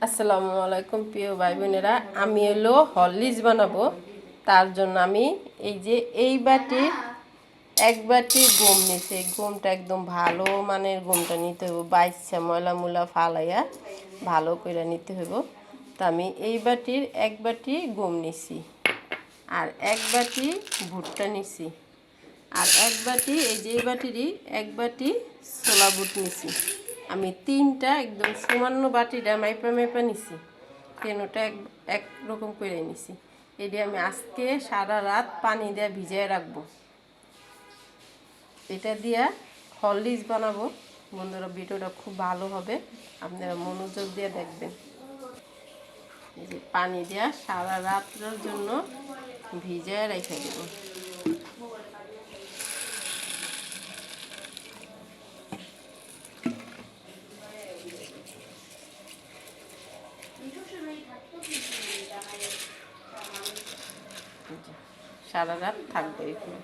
আসসালামু আলাইকুম প্রিয় ভাই বোনেরা, আমি হলো হরলিক্স বানাবো। তার জন্য আমি এই বাটি এক বাটি গম নিছি। এই গমটা একদম ভালো মানের গমটা নিতে হবে, বাইচ্ছা ময়লা মুলা ফালাইয়া ভালো করে নিতে হইব। তা আমি এই বাটির এক বাটি গম নিছি, আর এক বাটি ভুট্টা নিছি, আর এক বাটি এই বাটিরই এক বাটি ছোলা বুট নিছি। আমি তিনটা একদম সামান্য বাটিটা মাইপা মাইপা নিছি, কেনটা এক রকম করে নিছি। এটি আমি আজকে সারা রাত পানি দিয়ে ভিজিয়ে রাখবো। এটা দিয়া হরলিক্স বানাবো। বন্ধুরা, ভিডিওটা খুব ভালো হবে, আপনারা মনোযোগ দিয়ে দেখবেন। এই যে পানি দিয়া সারা রাতের জন্য ভিজিয়ে রেখে দেবো। সারা রাত থাকবে এখানে।